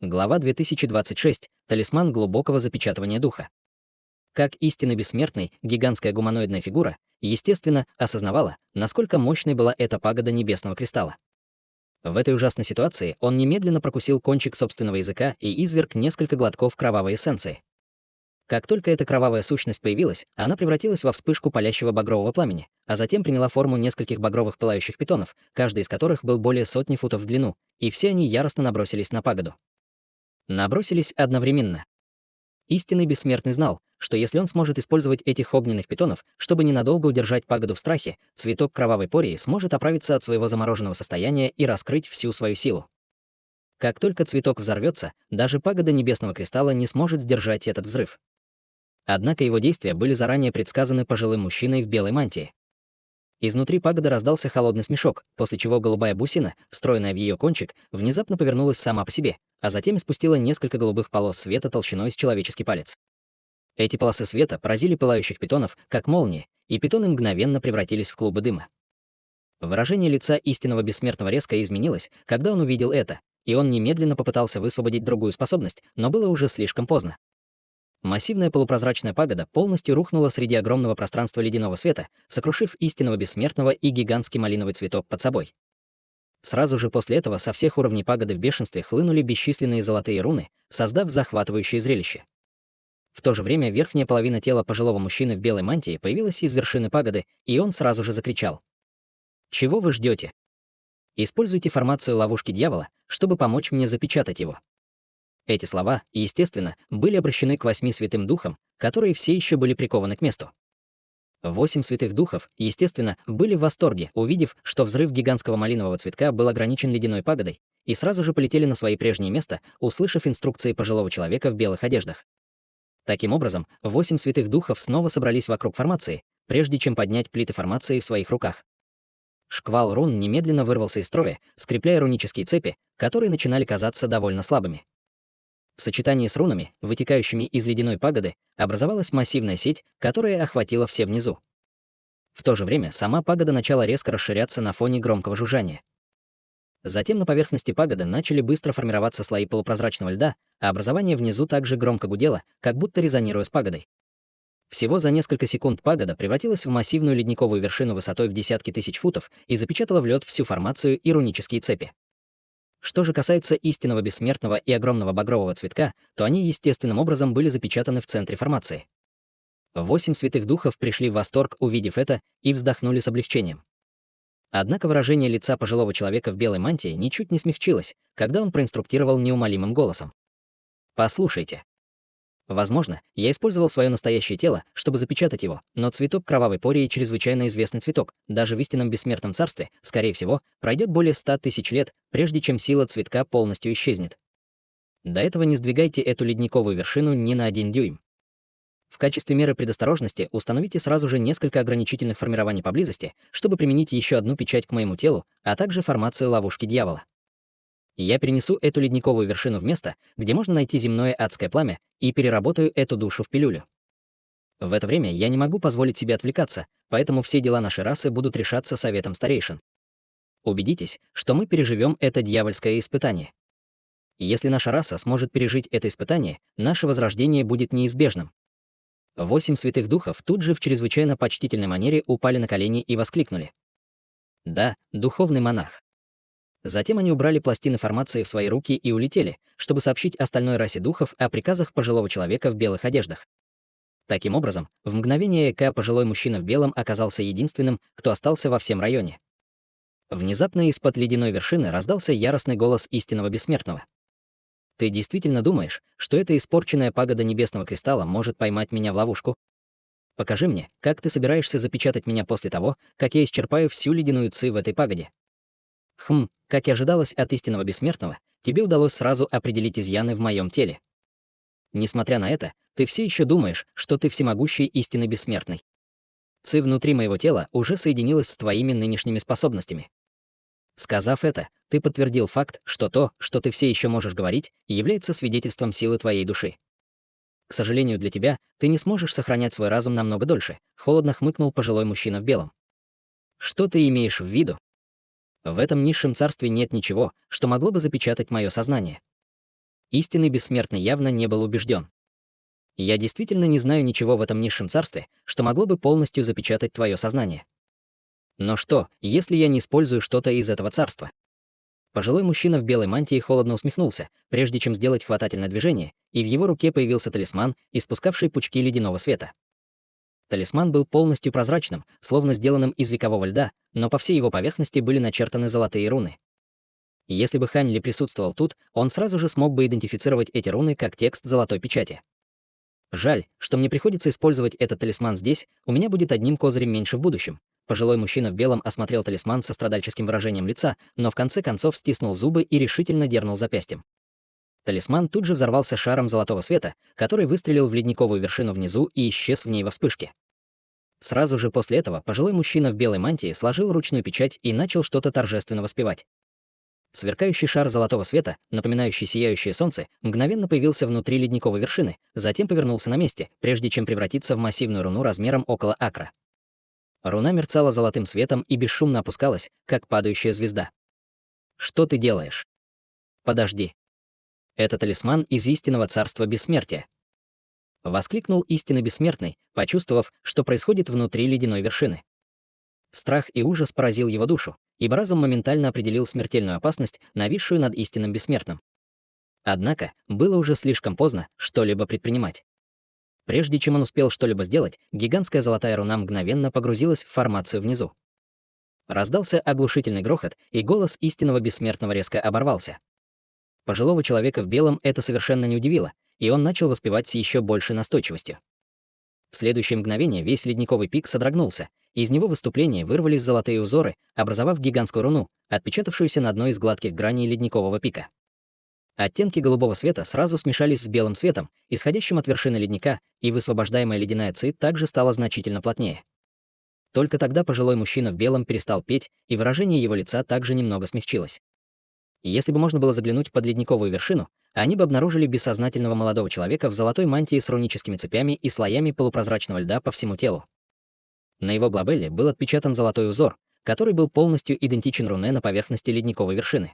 Глава 2026. Талисман глубокого запечатывания духа. Как истинно бессмертный, гигантская гуманоидная фигура, естественно, осознавала, насколько мощной была эта пагода небесного кристалла. В этой ужасной ситуации он немедленно прокусил кончик собственного языка и изверг несколько глотков кровавой эссенции. Как только эта кровавая сущность появилась, она превратилась во вспышку палящего багрового пламени, а затем приняла форму нескольких багровых пылающих питонов, каждый из которых был более сотни футов в длину, и все они яростно набросились на пагоду. Набросились одновременно. Истинный бессмертный знал, что если он сможет использовать этих огненных питонов, чтобы ненадолго удержать пагоду в страхе, цветок кровавой пории сможет оправиться от своего замороженного состояния и раскрыть всю свою силу. Как только цветок взорвется, даже пагода небесного кристалла не сможет сдержать этот взрыв. Однако его действия были заранее предсказаны пожилым мужчиной в белой мантии. Изнутри пагоды раздался холодный смешок, после чего голубая бусина, встроенная в ее кончик, внезапно повернулась сама по себе, а затем испустила несколько голубых полос света толщиной с человеческий палец. Эти полосы света поразили пылающих питонов, как молнии, и питоны мгновенно превратились в клубы дыма. Выражение лица истинного бессмертного резко изменилось, когда он увидел это, и он немедленно попытался высвободить другую способность, но было уже слишком поздно. Массивная полупрозрачная пагода полностью рухнула среди огромного пространства ледяного света, сокрушив истинного бессмертного и гигантский малиновый цветок под собой. Сразу же после этого со всех уровней пагоды в бешенстве хлынули бесчисленные золотые руны, создав захватывающее зрелище. В то же время верхняя половина тела пожилого мужчины в белой мантии появилась из вершины пагоды, и он сразу же закричал: «Чего вы ждете? Используйте формацию ловушки дьявола, чтобы помочь мне запечатать его». Эти слова, естественно, были обращены к 8 святым духам, которые все еще были прикованы к месту. 8 святых духов, естественно, были в восторге, увидев, что взрыв гигантского малинового цветка был ограничен ледяной пагодой, и сразу же полетели на свои прежние места, услышав инструкции пожилого человека в белых одеждах. Таким образом, 8 святых духов снова собрались вокруг формации, прежде чем поднять плиты формации в своих руках. Шквал рун немедленно вырвался из строя, скрепляя рунические цепи, которые начинали казаться довольно слабыми. В сочетании с рунами, вытекающими из ледяной пагоды, образовалась массивная сеть, которая охватила все внизу. В то же время сама пагода начала резко расширяться на фоне громкого жужжания. Затем на поверхности пагоды начали быстро формироваться слои полупрозрачного льда, а образование внизу также громко гудело, как будто резонируя с пагодой. Всего за несколько секунд пагода превратилась в массивную ледниковую вершину высотой в десятки тысяч футов и запечатала в лед всю формацию и рунические цепи. Что же касается истинного бессмертного и огромного багрового цветка, то они естественным образом были запечатаны в центре формации. 8 святых духов пришли в восторг, увидев это, и вздохнули с облегчением. Однако выражение лица пожилого человека в белой мантии ничуть не смягчилось, когда он проинструктировал неумолимым голосом: «Послушайте. Возможно, я использовал свое настоящее тело, чтобы запечатать его, но цветок кровавой пории — чрезвычайно известный цветок. Даже в истинном бессмертном царстве, скорее всего, пройдет более 100 тысяч лет, прежде чем сила цветка полностью исчезнет. До этого не сдвигайте эту ледниковую вершину ни на 1 дюйм. В качестве меры предосторожности установите сразу же несколько ограничительных формирований поблизости, чтобы применить еще одну печать к моему телу, а также формацию ловушки дьявола. Я перенесу эту ледниковую вершину в место, где можно найти земное адское пламя, и переработаю эту душу в пилюлю. В это время я не могу позволить себе отвлекаться, поэтому все дела нашей расы будут решаться советом старейшин. Убедитесь, что мы переживем это дьявольское испытание. Если наша раса сможет пережить это испытание, наше возрождение будет неизбежным». 8 святых духов тут же в чрезвычайно почтительной манере упали на колени и воскликнули: «Да, духовный монарх». Затем они убрали пластины формации в свои руки и улетели, чтобы сообщить остальной расе духов о приказах пожилого человека в белых одеждах. Таким образом, в мгновение эка пожилой мужчина в белом оказался единственным, кто остался во всем районе. Внезапно из-под ледяной вершины раздался яростный голос истинного бессмертного: «Ты действительно думаешь, что эта испорченная пагода небесного кристалла может поймать меня в ловушку? Покажи мне, как ты собираешься запечатать меня после того, как я исчерпаю всю ледяную ци в этой пагоде». Как и ожидалось от истинного бессмертного, тебе удалось сразу определить изъяны в моем теле. Несмотря на это, ты все еще думаешь, что ты всемогущий истинный бессмертный. Ци внутри моего тела уже соединилась с твоими нынешними способностями. Сказав это, ты подтвердил факт, что то, что ты все еще можешь говорить, является свидетельством силы твоей души. К сожалению для тебя, ты не сможешь сохранять свой разум намного дольше, холодно хмыкнул пожилой мужчина в белом. Что ты имеешь в виду? В этом низшем царстве нет ничего, что могло бы запечатать мое сознание. истинный бессмертный явно не был убежден. Я действительно не знаю ничего в этом низшем царстве, что могло бы полностью запечатать твое сознание. Но что, если я не использую что-то из этого царства? Пожилой мужчина в белой мантии холодно усмехнулся, прежде чем сделать хватательное движение, и в его руке появился талисман, испускавший пучки ледяного света. Талисман был полностью прозрачным, словно сделанным из векового льда, но по всей его поверхности были начертаны золотые руны. Если бы Хань Ли присутствовал тут, он сразу же смог бы идентифицировать эти руны как текст золотой печати. Жаль, что мне приходится использовать этот талисман здесь, у меня будет одним козырем меньше в будущем. Пожилой мужчина в белом осмотрел талисман со страдальческим выражением лица, но в конце концов стиснул зубы и решительно дернул запястьем. Талисман тут же взорвался шаром золотого света, который выстрелил в ледниковую вершину внизу и исчез в ней во вспышке. Сразу же после этого пожилой мужчина в белой мантии сложил ручную печать и начал что-то торжественно воспевать. Сверкающий шар золотого света, напоминающий сияющее солнце, мгновенно появился внутри ледниковой вершины, затем повернулся на месте, прежде чем превратиться в массивную руну размером около акра. Руна мерцала золотым светом и бесшумно опускалась, как падающая звезда. «Что ты делаешь?» «Подожди. Это талисман из истинного царства бессмертия», — воскликнул истинно бессмертный, почувствовав, что происходит внутри ледяной вершины. Страх и ужас поразил его душу, ибо разум моментально определил смертельную опасность, нависшую над истинным бессмертным. Однако было уже слишком поздно что-либо предпринимать. Прежде чем он успел что-либо сделать, гигантская золотая руна мгновенно погрузилась в формацию внизу. Раздался оглушительный грохот, и голос истинного бессмертного резко оборвался. Пожилого человека в белом это совершенно не удивило, и он начал воспевать с еще большей настойчивостью. В следующее мгновение весь ледниковый пик содрогнулся, и из него выступления вырвались золотые узоры, образовав гигантскую руну, отпечатавшуюся на одной из гладких граней ледникового пика. Оттенки голубого света сразу смешались с белым светом, исходящим от вершины ледника, и высвобождаемая ледяная ци также стала значительно плотнее. Только тогда пожилой мужчина в белом перестал петь, и выражение его лица также немного смягчилось. Если бы можно было заглянуть под ледниковую вершину, они бы обнаружили бессознательного молодого человека в золотой мантии с руническими цепями и слоями полупрозрачного льда по всему телу. На его глобелле был отпечатан золотой узор, который был полностью идентичен руне на поверхности ледниковой вершины.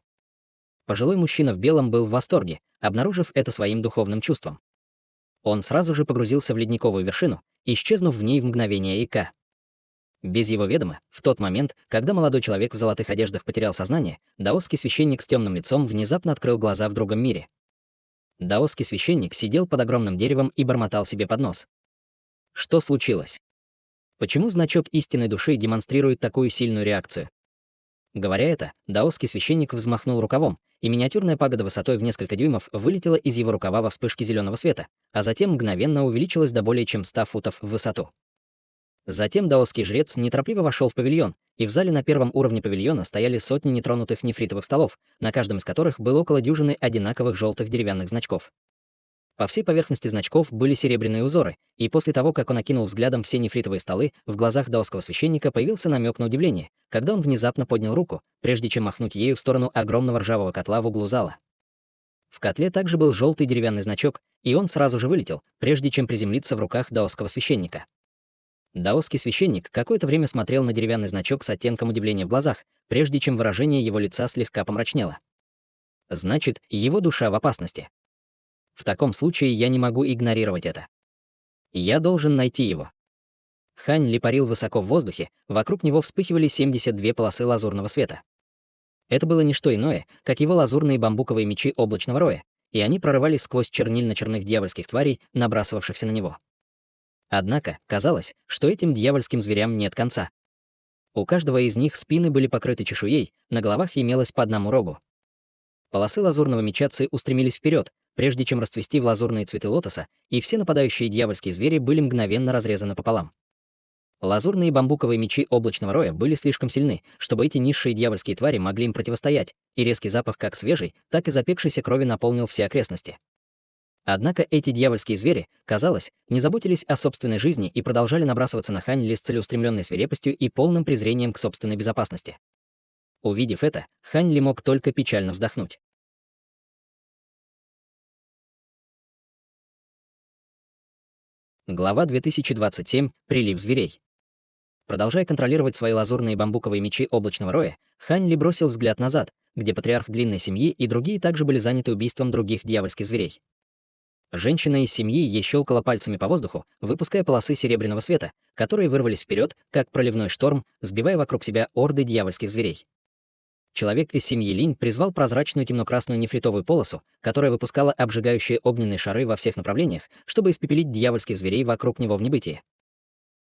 Пожилой мужчина в белом был в восторге, обнаружив это своим духовным чувством. Он сразу же погрузился в ледниковую вершину, исчезнув в ней в мгновение ика. Без его ведома, в тот момент, когда молодой человек в золотых одеждах потерял сознание, даосский священник с темным лицом внезапно открыл глаза в другом мире. Даосский священник сидел под огромным деревом и бормотал себе под нос. Что случилось? Почему значок истинной души демонстрирует такую сильную реакцию? Говоря это, даосский священник взмахнул рукавом, и миниатюрная пагода высотой в несколько дюймов вылетела из его рукава во вспышке зеленого света, а затем мгновенно увеличилась до более чем 100 футов в высоту. Затем даосский жрец неторопливо вошел в павильон, и в зале на первом уровне павильона стояли сотни нетронутых нефритовых столов, на каждом из которых было около дюжины одинаковых желтых деревянных значков. По всей поверхности значков были серебряные узоры, и после того, как он окинул взглядом все нефритовые столы, в глазах даосского священника появился намек на удивление, когда он внезапно поднял руку, прежде чем махнуть ею в сторону огромного ржавого котла в углу зала. В котле также был желтый деревянный значок, и он сразу же вылетел, прежде чем приземлиться в руках даосского священника. Даосский священник какое-то время смотрел на деревянный значок с оттенком удивления в глазах, прежде чем выражение его лица слегка помрачнело. Значит, его душа в опасности. В таком случае я не могу игнорировать это. Я должен найти его. Хань Ли парил высоко в воздухе, вокруг него вспыхивали 72 полосы лазурного света. Это было не что иное, как его лазурные бамбуковые мечи облачного роя, и они прорывались сквозь чернильно-черных дьявольских тварей, набрасывавшихся на него. Однако, казалось, что этим дьявольским зверям нет конца. У каждого из них спины были покрыты чешуей, на головах имелось по одному рогу. Полосы лазурного меча Ци устремились вперед, прежде чем расцвести в лазурные цветы лотоса, и все нападающие дьявольские звери были мгновенно разрезаны пополам. Лазурные бамбуковые мечи облачного роя были слишком сильны, чтобы эти низшие дьявольские твари могли им противостоять, и резкий запах как свежей, так и запекшейся крови наполнил все окрестности. Однако эти дьявольские звери, казалось, не заботились о собственной жизни и продолжали набрасываться на Хань Ли с целеустремленной свирепостью и полным презрением к собственной безопасности. Увидев это, Хань Ли мог только печально вздохнуть. Глава 2027. Прилив зверей. Продолжая контролировать свои лазурные бамбуковые мечи облачного роя, Хань Ли бросил взгляд назад, где патриарх длинной семьи и другие также были заняты убийством других дьявольских зверей. Женщина из семьи ей щелкала пальцами по воздуху, выпуская полосы серебряного света, которые вырвались вперед, как проливной шторм, сбивая вокруг себя орды дьявольских зверей. Человек из семьи Линь призвал прозрачную темно-красную нефритовую полосу, которая выпускала обжигающие огненные шары во всех направлениях, чтобы испепелить дьявольских зверей вокруг него в небытие.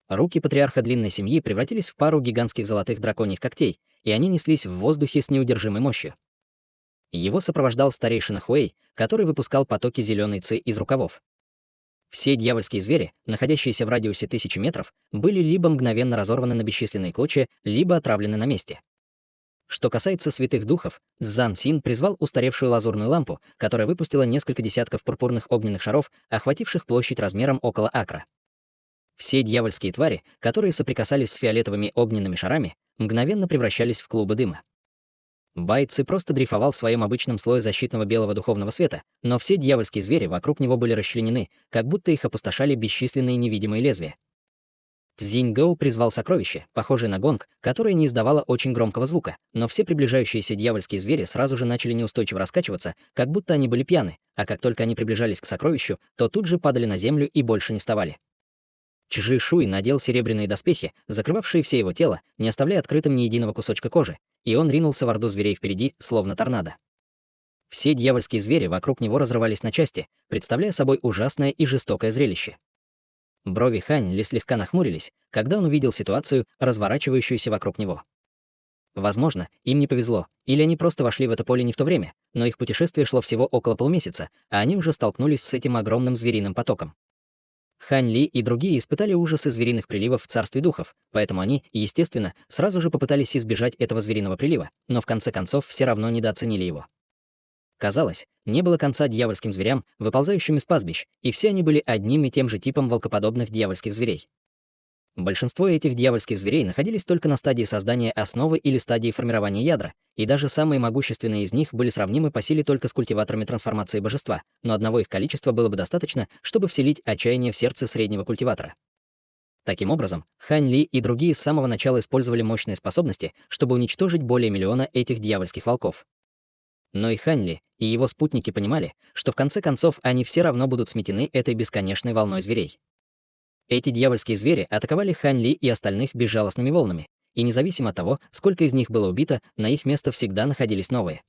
Руки патриарха длинной семьи превратились в пару гигантских золотых драконьих когтей, и они неслись в воздухе с неудержимой мощью. Его сопровождал старейшина Хуэй, который выпускал потоки зеленой ци из рукавов. Все дьявольские звери, находящиеся в радиусе 1000 метров, были либо мгновенно разорваны на бесчисленные клочья, либо отравлены на месте. Что касается святых духов, Цзан Син призвал устаревшую лазурную лампу, которая выпустила несколько десятков пурпурных огненных шаров, охвативших площадь размером около акра. Все дьявольские твари, которые соприкасались с фиолетовыми огненными шарами, мгновенно превращались в клубы дыма. Байци просто дрейфовал в своем обычном слое защитного белого духовного света, но все дьявольские звери вокруг него были расчленены, как будто их опустошали бесчисленные невидимые лезвия. Цзиньгоу призвал сокровище, похожее на гонг, которое не издавало очень громкого звука, но все приближающиеся дьявольские звери сразу же начали неустойчиво раскачиваться, как будто они были пьяны, а как только они приближались к сокровищу, то тут же падали на землю и больше не вставали. Чжи Шуй надел серебряные доспехи, закрывавшие все его тело, не оставляя открытым ни единого кусочка кожи, и он ринулся в орду зверей впереди, словно торнадо. Все дьявольские звери вокруг него разрывались на части, представляя собой ужасное и жестокое зрелище. Брови Хань Ли слегка нахмурились, когда он увидел ситуацию, разворачивающуюся вокруг него. Возможно, им не повезло, или они просто вошли в это поле не в то время, но их путешествие шло всего около полмесяца, а они уже столкнулись с этим огромным звериным потоком. Хань Ли и другие испытали ужасы звериных приливов в царстве духов, поэтому они, естественно, сразу же попытались избежать этого звериного прилива, но в конце концов все равно недооценили его. Казалось, не было конца дьявольским зверям, выползающим из пастбищ, и все они были одним и тем же типом волкоподобных дьявольских зверей. Большинство этих дьявольских зверей находились только на стадии создания основы или стадии формирования ядра, и даже самые могущественные из них были сравнимы по силе только с культиваторами трансформации божества, но одного их количества было бы достаточно, чтобы вселить отчаяние в сердце среднего культиватора. Таким образом, Хань Ли и другие с самого начала использовали мощные способности, чтобы уничтожить более миллиона этих дьявольских волков. Но и Хань Ли, и его спутники понимали, что в конце концов они все равно будут сметены этой бесконечной волной зверей. Эти дьявольские звери атаковали Хань Ли и остальных безжалостными волнами, и независимо от того, сколько из них было убито, на их место всегда находились новые.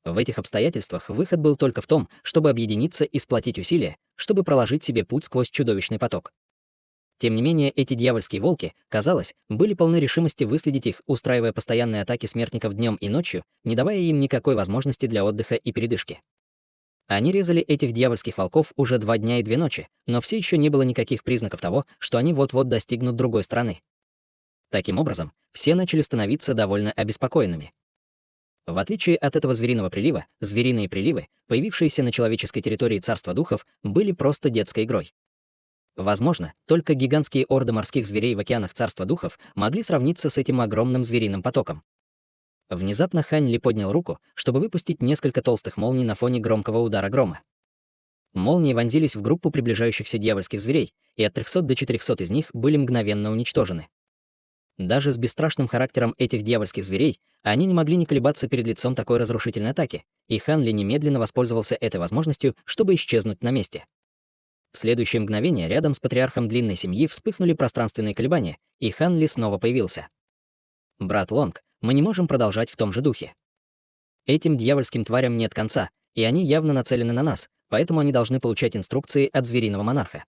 В этих обстоятельствах выход был только в том, чтобы объединиться и сплотить усилия, чтобы проложить себе путь сквозь чудовищный поток. Тем не менее, эти дьявольские волки, казалось, были полны решимости выследить их, устраивая постоянные атаки смертников днем и ночью, не давая им никакой возможности для отдыха и передышки. Они резали этих дьявольских волков уже 2 дня и 2 ночи, но все еще не было никаких признаков того, что они вот-вот достигнут другой страны. Таким образом, все начали становиться довольно обеспокоенными. В отличие от этого звериного прилива, звериные приливы, появившиеся на человеческой территории царства духов, были просто детской игрой. Возможно, только гигантские орды морских зверей в океанах царства духов могли сравниться с этим огромным звериным потоком. Внезапно Хань Ли поднял руку, чтобы выпустить несколько толстых молний на фоне громкого удара грома. Молнии вонзились в группу приближающихся дьявольских зверей, и от 300 до 400 из них были мгновенно уничтожены. Даже с бесстрашным характером этих дьявольских зверей они не могли не колебаться перед лицом такой разрушительной атаки, и Хан Ли немедленно воспользовался этой возможностью, чтобы исчезнуть на месте. В следующее мгновение рядом с патриархом длинной семьи вспыхнули пространственные колебания, и Хан Ли снова появился. «Брат Лонг, мы не можем продолжать в том же духе. Этим дьявольским тварям нет конца, и они явно нацелены на нас, поэтому они должны получать инструкции от звериного монарха.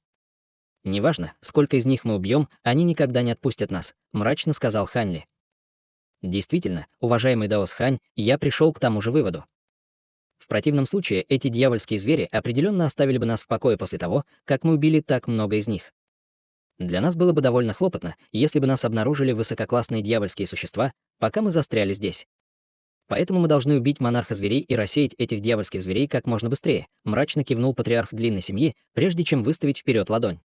Неважно, сколько из них мы убьем, они никогда не отпустят нас», — мрачно сказал Хань Ли. Действительно, уважаемый Даос Хань, я пришел к тому же выводу. В противном случае эти дьявольские звери определенно оставили бы нас в покое после того, как мы убили так много из них. Для нас было бы довольно хлопотно, если бы нас обнаружили высококлассные дьявольские существа, пока мы застряли здесь. Поэтому мы должны убить монарха зверей и рассеять этих дьявольских зверей как можно быстрее, мрачно кивнул патриарх длинной семьи, прежде чем выставить вперед ладонь.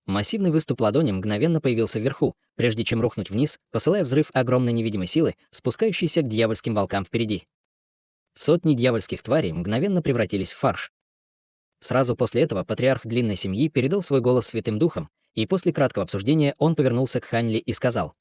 Массивный выступ ладони мгновенно появился вверху, прежде чем рухнуть вниз, посылая взрыв огромной невидимой силы, спускающейся к дьявольским волкам впереди. Сотни дьявольских тварей мгновенно превратились в фарш. Сразу после этого патриарх длинной семьи передал свой голос святым духам, и после краткого обсуждения он повернулся к Хань Ли и сказал: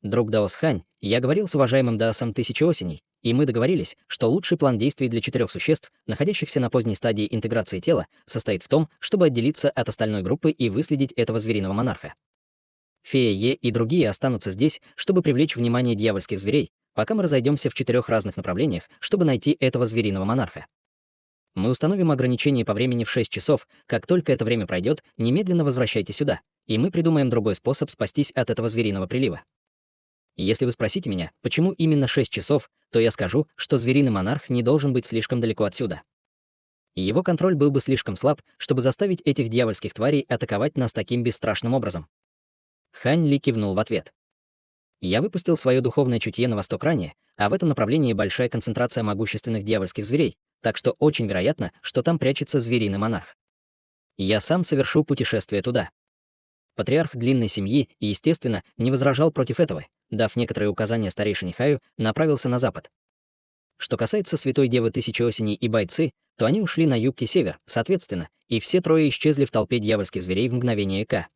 Друг Даос Хань, я говорил с уважаемым Даосом Тысячи Осеней, и мы договорились, что лучший план действий для 4 существ, находящихся на поздней стадии интеграции тела, состоит в том, чтобы отделиться от остальной группы и выследить этого звериного монарха. Фея Е и другие останутся здесь, чтобы привлечь внимание дьявольских зверей, пока мы разойдемся в 4 разных направлениях, чтобы найти этого звериного монарха. Мы установим ограничение по времени в 6 часов. Как только это время пройдет, немедленно возвращайте сюда, и мы придумаем другой способ спастись от этого звериного прилива. Если вы спросите меня, почему именно 6 часов, то я скажу, что звериный монарх не должен быть слишком далеко отсюда. И его контроль был бы слишком слаб, чтобы заставить этих дьявольских тварей атаковать нас таким бесстрашным образом. Хань Ли кивнул в ответ. Я выпустил свое духовное чутье на восток ранее, а в этом направлении большая концентрация могущественных дьявольских зверей, так что очень вероятно, что там прячется звериный монарх. Я сам совершу путешествие туда. Патриарх длинной семьи, естественно, не возражал против этого, дав некоторые указания старейшине Хаю, направился на запад. Что касается Святой Девы Тысячи Осеней и Байцы, то они ушли на юг и север, соответственно, и все трое исчезли в толпе дьявольских зверей в мгновение ока.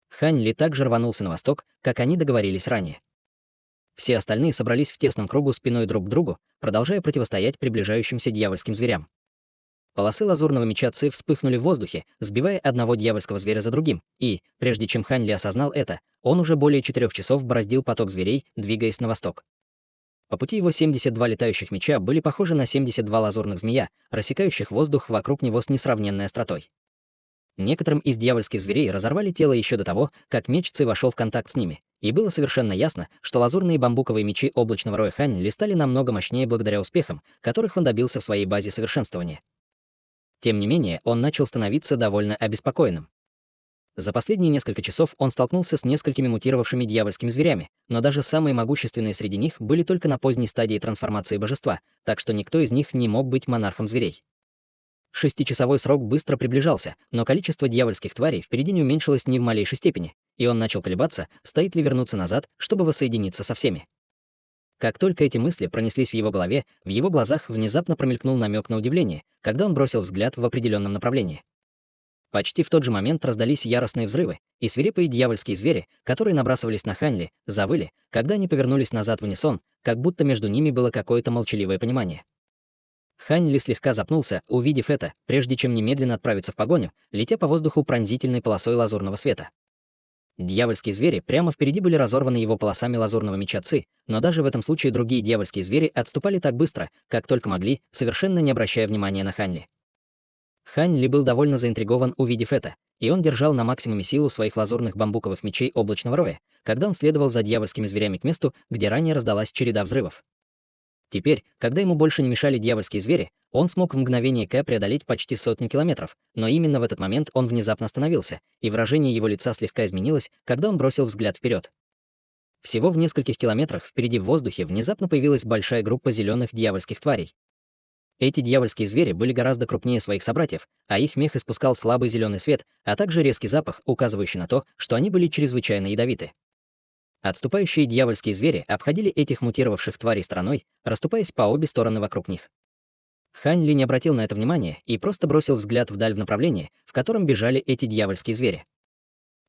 Хань Ли также рванулся на восток, как они договорились ранее. Все остальные собрались в тесном кругу спиной друг к другу, продолжая противостоять приближающимся дьявольским зверям. Полосы лазурного меча Ци вспыхнули в воздухе, сбивая одного дьявольского зверя за другим, и, прежде чем Хань Ли осознал это, он уже более 4 часов бороздил поток зверей, двигаясь на восток. По пути его 72 летающих меча были похожи на 72 лазурных змея, рассекающих воздух вокруг него с несравненной остротой. Некоторым из дьявольских зверей разорвали тело еще до того, как меч Ци вошел в контакт с ними, и было совершенно ясно, что лазурные бамбуковые мечи облачного роя Хань Ли стали намного мощнее благодаря успехам, которых он добился в своей базе совершенствования. Тем не менее, он начал становиться довольно обеспокоенным. За последние несколько часов он столкнулся с несколькими мутировавшими дьявольскими зверями, но даже самые могущественные среди них были только на поздней стадии трансформации божества, так что никто из них не мог быть монархом зверей. 6-часовой срок быстро приближался, но количество дьявольских тварей впереди не уменьшилось ни в малейшей степени, и он начал колебаться, стоит ли вернуться назад, чтобы воссоединиться со всеми. Как только эти мысли пронеслись в его голове, в его глазах внезапно промелькнул намек на удивление, когда он бросил взгляд в определенном направлении. Почти в тот же момент раздались яростные взрывы, и свирепые дьявольские звери, которые набрасывались на Хань Ли, завыли, когда они повернулись назад в унисон, как будто между ними было какое-то молчаливое понимание. Хань Ли слегка запнулся, увидев это, прежде чем немедленно отправиться в погоню, летя по воздуху пронзительной полосой лазурного света. Дьявольские звери прямо впереди были разорваны его полосами лазурного меча Ци, но даже в этом случае другие дьявольские звери отступали так быстро, как только могли, совершенно не обращая внимания на Хань Ли. Хань Ли был довольно заинтригован, увидев это, и он держал на максимуме силу своих лазурных бамбуковых мечей облачного роя, когда он следовал за дьявольскими зверями к месту, где ранее раздалась череда взрывов. Теперь, когда ему больше не мешали дьявольские звери, он смог в мгновение ока преодолеть почти 100 километров, но именно в этот момент он внезапно остановился, и выражение его лица слегка изменилось, когда он бросил взгляд вперед. Всего в нескольких километрах впереди в воздухе внезапно появилась большая группа зеленых дьявольских тварей. Эти дьявольские звери были гораздо крупнее своих собратьев, а их мех испускал слабый зеленый свет, а также резкий запах, указывающий на то, что они были чрезвычайно ядовиты. Отступающие дьявольские звери обходили этих мутировавших тварей стороной, расступаясь по обе стороны вокруг них. Хань Ли не обратил на это внимания и просто бросил взгляд вдаль в направлении, в котором бежали эти дьявольские звери.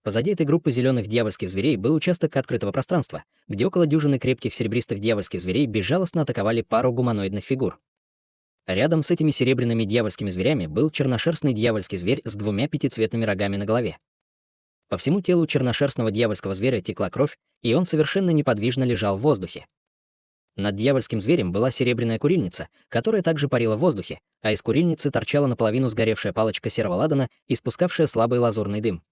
Позади этой группы зеленых дьявольских зверей был участок открытого пространства, где около дюжины крепких серебристых дьявольских зверей безжалостно атаковали пару гуманоидных фигур. Рядом с этими серебряными дьявольскими зверями был черношерстный дьявольский зверь с 2 пятицветными рогами на голове. По всему телу черношерстного дьявольского зверя текла кровь, и он совершенно неподвижно лежал в воздухе. Над дьявольским зверем была серебряная курильница, которая также парила в воздухе, а из курильницы торчала наполовину сгоревшая палочка серого ладана, испускавшая слабый лазурный дым.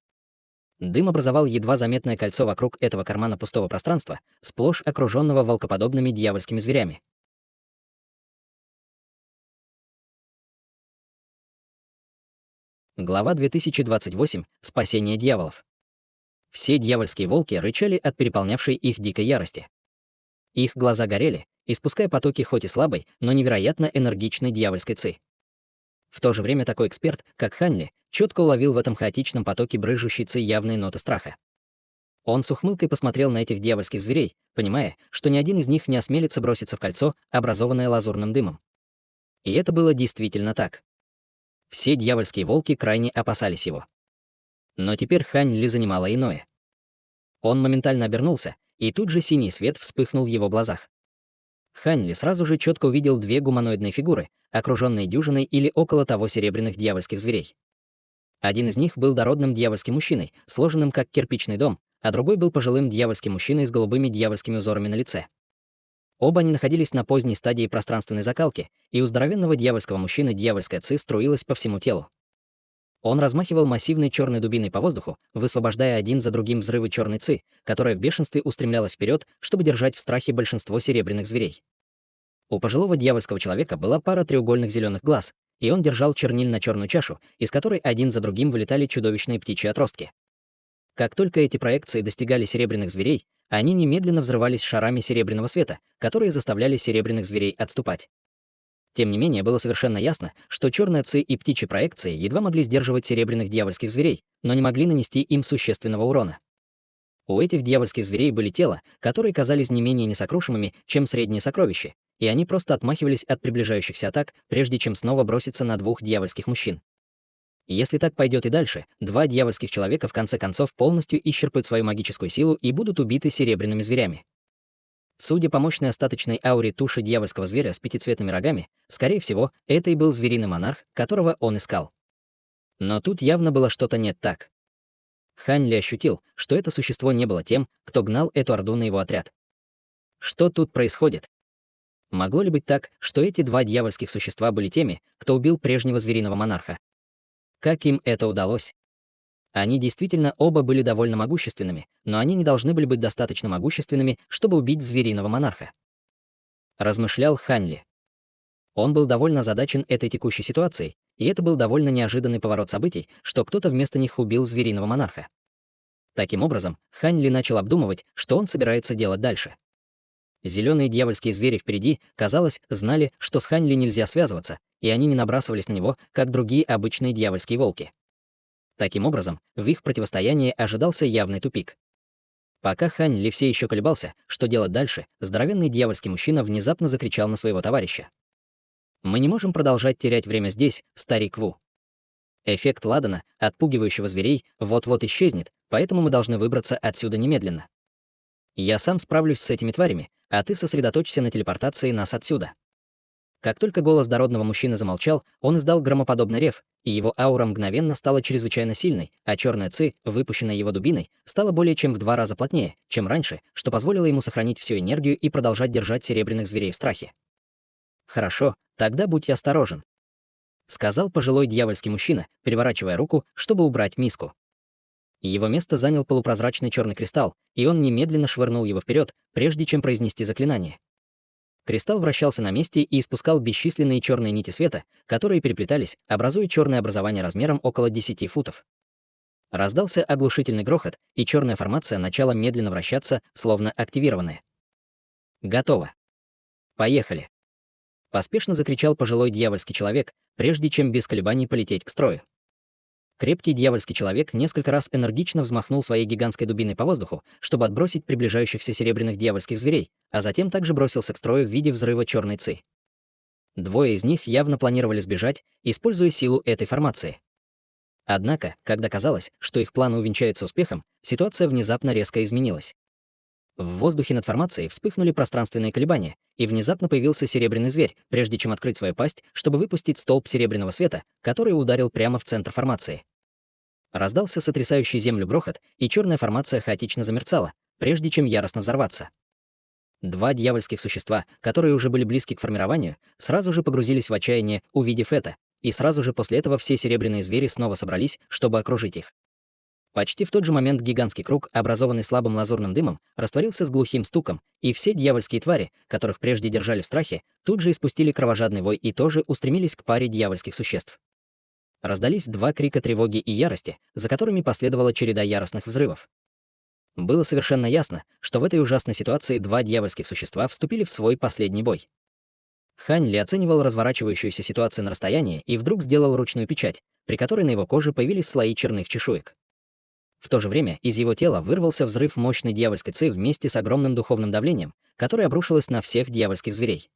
Дым образовал едва заметное кольцо вокруг этого кармана пустого пространства, сплошь окруженного волкоподобными дьявольскими зверями. Глава 2028. Спасение дьяволов. Все дьявольские волки рычали от переполнявшей их дикой ярости. Их глаза горели, испуская потоки хоть и слабой, но невероятно энергичной дьявольской ци. В то же время такой эксперт, как Хань Ли, четко уловил в этом хаотичном потоке брызжущей ци явные ноты страха. Он с ухмылкой посмотрел на этих дьявольских зверей, понимая, что ни один из них не осмелится броситься в кольцо, образованное лазурным дымом. И это было действительно так. Все дьявольские волки крайне опасались его. Но теперь Хань Ли занимало иное. Он моментально обернулся, и тут же синий свет вспыхнул в его глазах. Хань Ли сразу же четко увидел две гуманоидные фигуры, окруженные дюжиной или около того серебряных дьявольских зверей. Один из них был дородным дьявольским мужчиной, сложенным как кирпичный дом, а другой был пожилым дьявольским мужчиной с голубыми дьявольскими узорами на лице. Оба они находились на поздней стадии пространственной закалки, и у здоровенного дьявольского мужчины дьявольская ци струилась по всему телу. Он размахивал массивной черной дубиной по воздуху, высвобождая один за другим взрывы черной ци, которая в бешенстве устремлялась вперед, чтобы держать в страхе большинство серебряных зверей. У пожилого дьявольского человека была пара треугольных зеленых глаз, и он держал чернильно-черную чашу, из которой один за другим вылетали чудовищные птичьи отростки. Как только эти проекции достигали серебряных зверей, они немедленно взрывались шарами серебряного света, которые заставляли серебряных зверей отступать. Тем не менее, было совершенно ясно, что черная ци и птичьи проекции едва могли сдерживать серебряных дьявольских зверей, но не могли нанести им существенного урона. У этих дьявольских зверей были тела, которые казались не менее несокрушимыми, чем средние сокровища, и они просто отмахивались от приближающихся атак, прежде чем снова броситься на двух дьявольских мужчин. Если так пойдет и дальше, два дьявольских человека в конце концов полностью исчерпают свою магическую силу и будут убиты серебряными зверями. Судя по мощной остаточной ауре туши дьявольского зверя с пятицветными рогами, скорее всего, это и был звериный монарх, которого он искал. Но тут явно было что-то не так. Хань Ли ощутил, что это существо не было тем, кто гнал эту орду на его отряд. Что тут происходит? Могло ли быть так, что эти два дьявольских существа были теми, кто убил прежнего звериного монарха? Как им это удалось? Они действительно оба были довольно могущественными, но они не должны были быть достаточно могущественными, чтобы убить звериного монарха. Размышлял Хань Ли. Он был довольно озадачен этой текущей ситуацией, и это был довольно неожиданный поворот событий, что кто-то вместо них убил звериного монарха. Таким образом, Хань Ли начал обдумывать, что он собирается делать дальше. Зеленые дьявольские звери впереди, казалось, знали, что с Хань Ли нельзя связываться, и они не набрасывались на него, как другие обычные дьявольские волки. Таким образом, в их противостоянии ожидался явный тупик. Пока Хань Ли все еще колебался, что делать дальше, здоровенный дьявольский мужчина внезапно закричал на своего товарища. «Мы не можем продолжать терять время здесь, старик Ву. Эффект ладана, отпугивающего зверей, вот-вот исчезнет, поэтому мы должны выбраться отсюда немедленно. Я сам справлюсь с этими тварями, а ты сосредоточься на телепортации нас отсюда». Как только голос дородного мужчины замолчал, он издал громоподобный рев, и его аура мгновенно стала чрезвычайно сильной, а черная ци, выпущенная его дубиной, стала более чем в 2 раза плотнее, чем раньше, что позволило ему сохранить всю энергию и продолжать держать серебряных зверей в страхе. «Хорошо, тогда будь осторожен», — сказал пожилой дьявольский мужчина, переворачивая руку, чтобы убрать миску. Его место занял полупрозрачный черный кристалл, и он немедленно швырнул его вперед, прежде чем произнести заклинание. Кристалл вращался на месте и испускал бесчисленные черные нити света, которые переплетались, образуя черное образование размером около 10 футов. Раздался оглушительный грохот, и черная формация начала медленно вращаться, словно активированная. «Готово. Поехали!» Поспешно закричал пожилой дьявольский человек, прежде чем без колебаний полететь к строю. Крепкий дьявольский человек несколько раз энергично взмахнул своей гигантской дубиной по воздуху, чтобы отбросить приближающихся серебряных дьявольских зверей, а затем также бросился к строю в виде взрыва черной ци. Двое из них явно планировали сбежать, используя силу этой формации. Однако, когда казалось, что их планы увенчаются успехом, ситуация внезапно резко изменилась. В воздухе над формацией вспыхнули пространственные колебания, и внезапно появился серебряный зверь, прежде чем открыть свою пасть, чтобы выпустить столб серебряного света, который ударил прямо в центр формации. Раздался сотрясающий землю грохот, и черная формация хаотично замерцала, прежде чем яростно взорваться. Два дьявольских существа, которые уже были близки к формированию, сразу же погрузились в отчаяние, увидев это, и сразу же после этого все серебряные звери снова собрались, чтобы окружить их. Почти в тот же момент гигантский круг, образованный слабым лазурным дымом, растворился с глухим стуком, и все дьявольские твари, которых прежде держали в страхе, тут же испустили кровожадный вой и тоже устремились к паре дьявольских существ. Раздались 2 крика тревоги и ярости, за которыми последовала череда яростных взрывов. Было совершенно ясно, что в этой ужасной ситуации 2 дьявольских существа вступили в свой последний бой. Хань Ли оценивал разворачивающуюся ситуацию на расстоянии и вдруг сделал ручную печать, при которой на его коже появились слои черных чешуек. В то же время из его тела вырвался взрыв мощной дьявольской ци вместе с огромным духовным давлением, которое обрушилось на всех дьявольских зверей.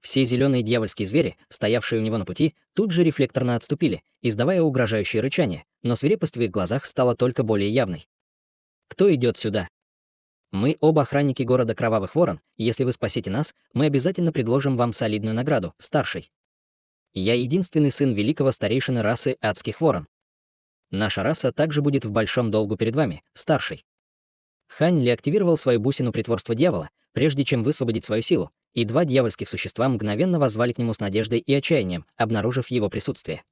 Все зеленые дьявольские звери, стоявшие у него на пути, тут же рефлекторно отступили, издавая угрожающее рычание, но свирепость в их глазах стала только более явной. «Кто идет сюда?» Мы оба охранники города Кровавых Ворон, и если вы спасете нас, мы обязательно предложим вам солидную награду, старший. Я единственный сын великого старейшины расы адских ворон. Наша раса также будет в большом долгу перед вами, старший. Хань Ли активировал свою бусину притворства дьявола, прежде чем высвободить свою силу, и два дьявольских существа мгновенно воззвали к нему с надеждой и отчаянием, обнаружив его присутствие.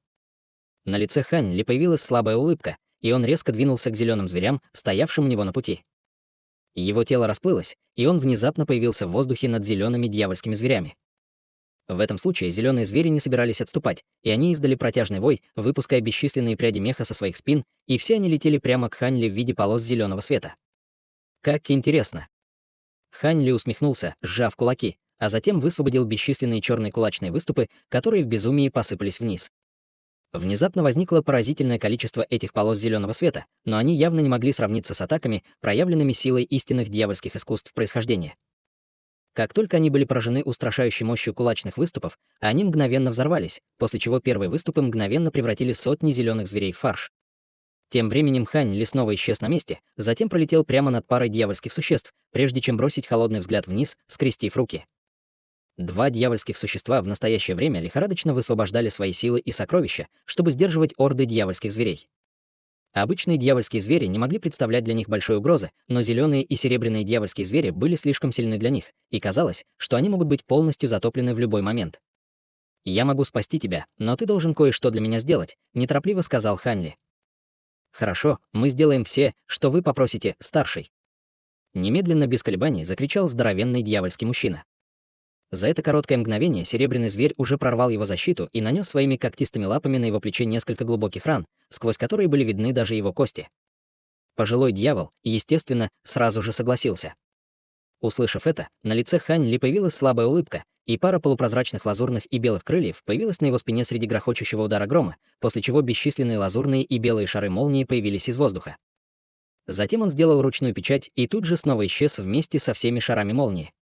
На лице Хань Ли появилась слабая улыбка, и он резко двинулся к зеленым зверям, стоявшим у него на пути. Его тело расплылось, и он внезапно появился в воздухе над зелеными дьявольскими зверями. В этом случае зеленые звери не собирались отступать, и они издали протяжный вой, выпуская бесчисленные пряди меха со своих спин, и все они летели прямо к Хань Ли в виде полос зеленого света. Как интересно. Хань Ли усмехнулся, сжав кулаки, а затем высвободил бесчисленные черные кулачные выступы, которые в безумии посыпались вниз. Внезапно возникло поразительное количество этих полос зеленого света, но они явно не могли сравниться с атаками, проявленными силой истинных дьявольских искусств происхождения. Как только они были поражены устрашающей мощью кулачных выступов, они мгновенно взорвались, после чего первые выступы мгновенно превратили сотни зеленых зверей в фарш. Тем временем Хань Ли снова исчез на месте, затем пролетел прямо над парой дьявольских существ, прежде чем бросить холодный взгляд вниз, скрестив руки. Два дьявольских существа в настоящее время лихорадочно высвобождали свои силы и сокровища, чтобы сдерживать орды дьявольских зверей. Обычные дьявольские звери не могли представлять для них большой угрозы, но зеленые и серебряные дьявольские звери были слишком сильны для них, и казалось, что они могут быть полностью затоплены в любой момент. «Я могу спасти тебя, но ты должен кое-что для меня сделать», — неторопливо сказал Хань Ли. «Хорошо, мы сделаем все, что вы попросите, старший». Немедленно, без колебаний, закричал здоровенный дьявольский мужчина. За это короткое мгновение серебряный зверь уже прорвал его защиту и нанес своими когтистыми лапами на его плече несколько глубоких ран, сквозь которые были видны даже его кости. Пожилой дьявол, естественно, сразу же согласился. Услышав это, на лице Хань Ли появилась слабая улыбка, и пара полупрозрачных лазурных и белых крыльев появилась на его спине среди грохочущего удара грома, после чего бесчисленные лазурные и белые шары молнии появились из воздуха. Затем он сделал ручную печать и тут же снова исчез вместе со всеми шарами молнии.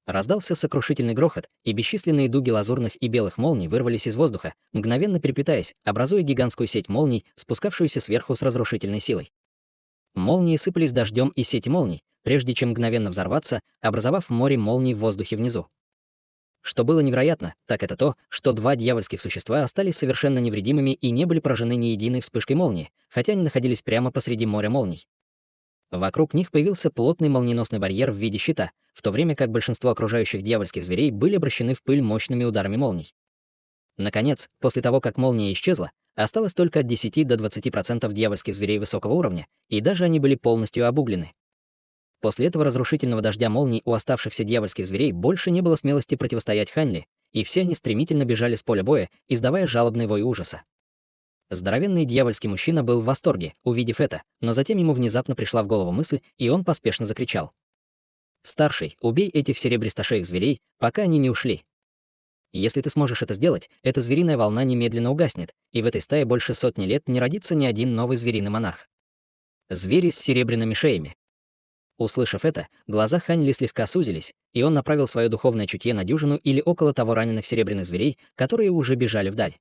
Раздался сокрушительный грохот, и бесчисленные дуги лазурных и белых молний вырвались из воздуха, мгновенно переплетаясь, образуя гигантскую сеть молний, спускавшуюся сверху с разрушительной силой. Молнии сыпались дождем из сети молний, прежде чем мгновенно взорваться, образовав море молний в воздухе внизу. Что было невероятно, так это то, что два дьявольских существа остались совершенно невредимыми и не были поражены ни единой вспышкой молнии, хотя они находились прямо посреди моря молний. Вокруг них появился плотный молниеносный барьер в виде щита, в то время как большинство окружающих дьявольских зверей были обращены в пыль мощными ударами молний. Наконец, после того, как молния исчезла, осталось только от 10 до 20% дьявольских зверей высокого уровня, и даже они были полностью обуглены. После этого разрушительного дождя молний у оставшихся дьявольских зверей больше не было смелости противостоять Хань Ли, и все они стремительно бежали с поля боя, издавая жалобный вой ужаса. Здоровенный дьявольский мужчина был в восторге, увидев это, но затем ему внезапно пришла в голову мысль, и он поспешно закричал: «Старший, убей этих серебристошеих зверей, пока они не ушли. Если ты сможешь это сделать, эта звериная волна немедленно угаснет, и в этой стае больше сотни лет не родится ни один новый звериный монарх». Звери с серебряными шеями. Услышав это, глаза Хань Ли слегка сузились, и он направил свое духовное чутье на дюжину или около того раненых серебряных зверей, которые уже бежали вдаль.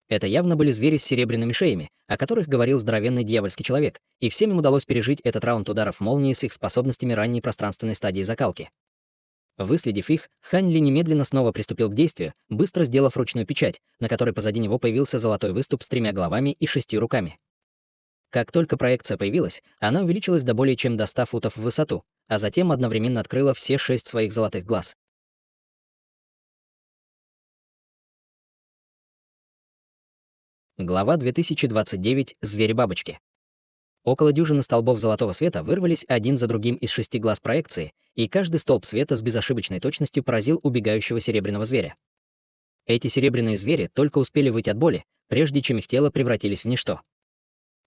Это явно были звери с серебряными шеями, о которых говорил здоровенный дьявольский человек, и всем им удалось пережить этот раунд ударов молнии с их способностями ранней пространственной стадии закалки. Выследив их, Хань Ли немедленно снова приступил к действию, быстро сделав ручную печать, на которой позади него появился золотой выступ с 3 головами и 6 руками. Как только проекция появилась, она увеличилась до более чем до 100 футов в высоту, а затем одновременно открыла все 6 своих золотых глаз. Глава 2029. Звери-бабочки. Около дюжины столбов золотого света вырвались один за другим из 6 глаз проекции, и каждый столб света с безошибочной точностью поразил убегающего серебряного зверя. Эти серебряные звери только успели выйти от боли, прежде чем их тела превратились в ничто.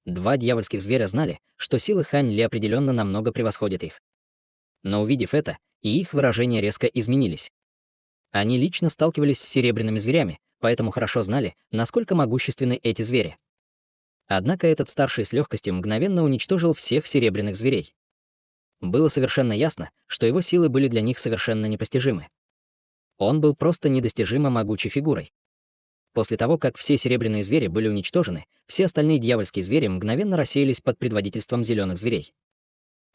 Два дьявольских зверя знали, что силы Хань Ли определенно намного превосходят их. Но увидев это, и их выражения резко изменились. Они лично сталкивались с серебряными зверями, поэтому хорошо знали, насколько могущественны эти звери. Однако этот старший с легкостью мгновенно уничтожил всех серебряных зверей. Было совершенно ясно, что его силы были для них совершенно непостижимы. Он был просто недостижимо могучей фигурой. После того, как все серебряные звери были уничтожены, все остальные дьявольские звери мгновенно рассеялись под предводительством зеленых зверей.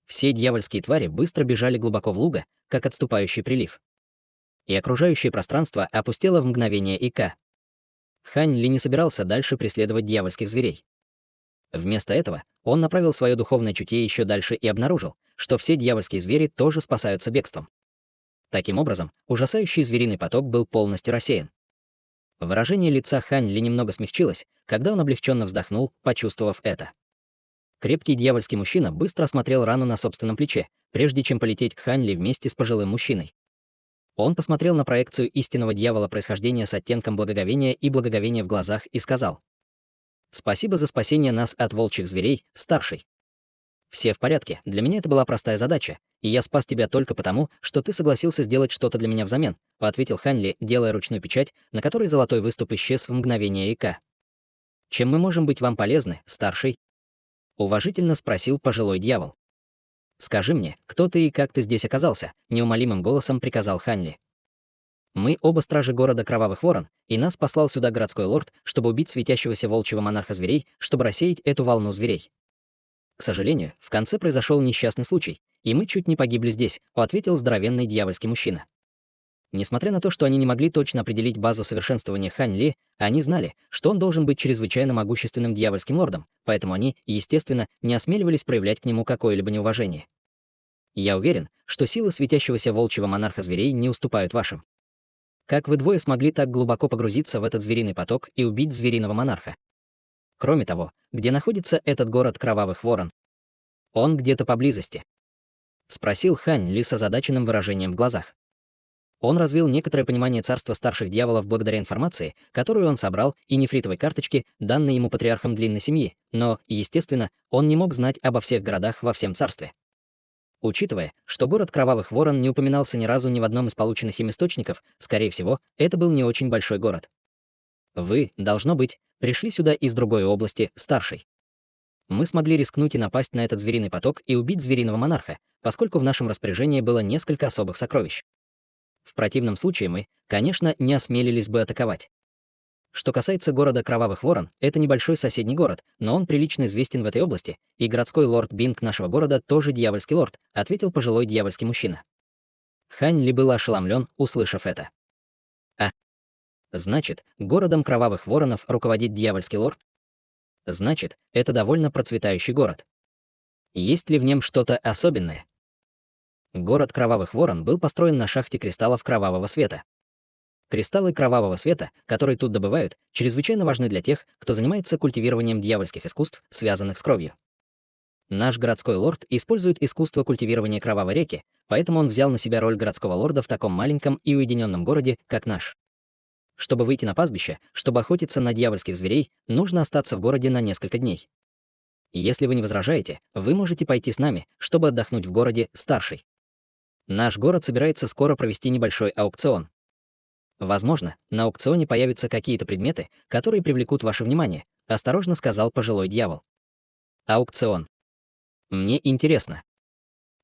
Все дьявольские твари быстро бежали глубоко в луга, как отступающий прилив. И окружающее пространство опустело в мгновение ика. Хань Ли не собирался дальше преследовать дьявольских зверей. Вместо этого он направил свое духовное чутье еще дальше и обнаружил, что все дьявольские звери тоже спасаются бегством. Таким образом, ужасающий звериный поток был полностью рассеян. Выражение лица Хань Ли немного смягчилось, когда он облегченно вздохнул, почувствовав это. Крепкий дьявольский мужчина быстро осмотрел рану на собственном плече, прежде чем полететь к Хань Ли вместе с пожилым мужчиной. Он посмотрел на проекцию истинного дьявола происхождения с оттенком благоговения и благоговения в глазах и сказал: «Спасибо за спасение нас от волчьих зверей, старший. Все в порядке, для меня это была простая задача, и я спас тебя только потому, что ты согласился сделать что-то для меня взамен», ответил Хань Ли, делая ручную печать, на которой золотой выступ исчез в мгновение ика. «Чем мы можем быть вам полезны, старший?» Уважительно спросил пожилой дьявол. «Скажи мне, кто ты и как ты здесь оказался?» Неумолимым голосом приказал Хань Ли. «Мы оба стражи города Кровавых Ворон, и нас послал сюда городской лорд, чтобы убить светящегося волчьего монарха зверей, чтобы рассеять эту волну зверей. К сожалению, в конце произошел несчастный случай, и мы чуть не погибли здесь», ответил здоровенный дьявольский мужчина. Несмотря на то, что они не могли точно определить базу совершенствования Хань Ли, они знали, что он должен быть чрезвычайно могущественным дьявольским лордом, поэтому они, естественно, не осмеливались проявлять к нему какое-либо неуважение. «Я уверен, что силы светящегося волчьего монарха зверей не уступают вашим. Как вы двое смогли так глубоко погрузиться в этот звериный поток и убить звериного монарха? Кроме того, где находится этот город Кровавых Ворон? Он где-то поблизости?» — спросил Хань Ли с озадаченным выражением в глазах. Он развил некоторое понимание царства старших дьяволов благодаря информации, которую он собрал, и нефритовой карточке, данной ему патриархом длинной семьи, но, естественно, он не мог знать обо всех городах во всем царстве. Учитывая, что город Кровавых Ворон не упоминался ни разу ни в одном из полученных им источников, скорее всего, это был не очень большой город. Вы, должно быть, пришли сюда из другой области, старшей. Мы смогли рискнуть и напасть на этот звериный поток и убить звериного монарха, поскольку в нашем распоряжении было несколько особых сокровищ. В противном случае мы, конечно, не осмелились бы атаковать. Что касается города Кровавых Ворон, это небольшой соседний город, но он прилично известен в этой области, и городской лорд Бинг нашего города тоже дьявольский лорд, ответил пожилой дьявольский мужчина. Хань Ли был ошеломлен, услышав это. А, значит, городом Кровавых Воронов руководит дьявольский лорд? Значит, это довольно процветающий город. Есть ли в нем что-то особенное? Город Кровавых Ворон был построен на шахте кристаллов кровавого света. Кристаллы кровавого света, которые тут добывают, чрезвычайно важны для тех, кто занимается культивированием дьявольских искусств, связанных с кровью. Наш городской лорд использует искусство культивирования кровавой реки, поэтому он взял на себя роль городского лорда в таком маленьком и уединенном городе, как наш. Чтобы выйти на пастбище, чтобы охотиться на дьявольских зверей, нужно остаться в городе на несколько дней. Если вы не возражаете, вы можете пойти с нами, чтобы отдохнуть в городе, старший. Наш город собирается скоро провести небольшой аукцион. Возможно, на аукционе появятся какие-то предметы, которые привлекут ваше внимание, осторожно сказал пожилой дьявол. Аукцион. Мне интересно.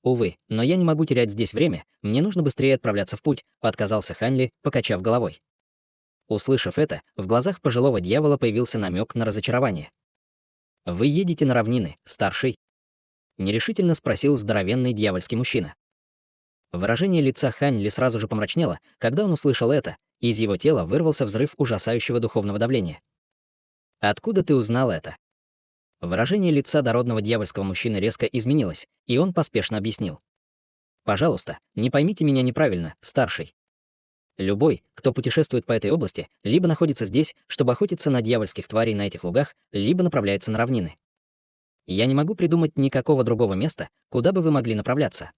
Увы, но я не могу терять здесь время, мне нужно быстрее отправляться в путь, отказался Хань Ли, покачав головой. Услышав это, в глазах пожилого дьявола появился намек на разочарование. «Вы едете на равнины, старший?» — нерешительно спросил здоровенный дьявольский мужчина. Выражение лица Хань Ли сразу же помрачнело, когда он услышал это, и из его тела вырвался взрыв ужасающего духовного давления. «Откуда ты узнал это?» Выражение лица дородного дьявольского мужчины резко изменилось, и он поспешно объяснил. «Пожалуйста, не поймите меня неправильно, старший. Любой, кто путешествует по этой области, либо находится здесь, чтобы охотиться на дьявольских тварей на этих лугах, либо направляется на равнины. Я не могу придумать никакого другого места, куда бы вы могли направляться.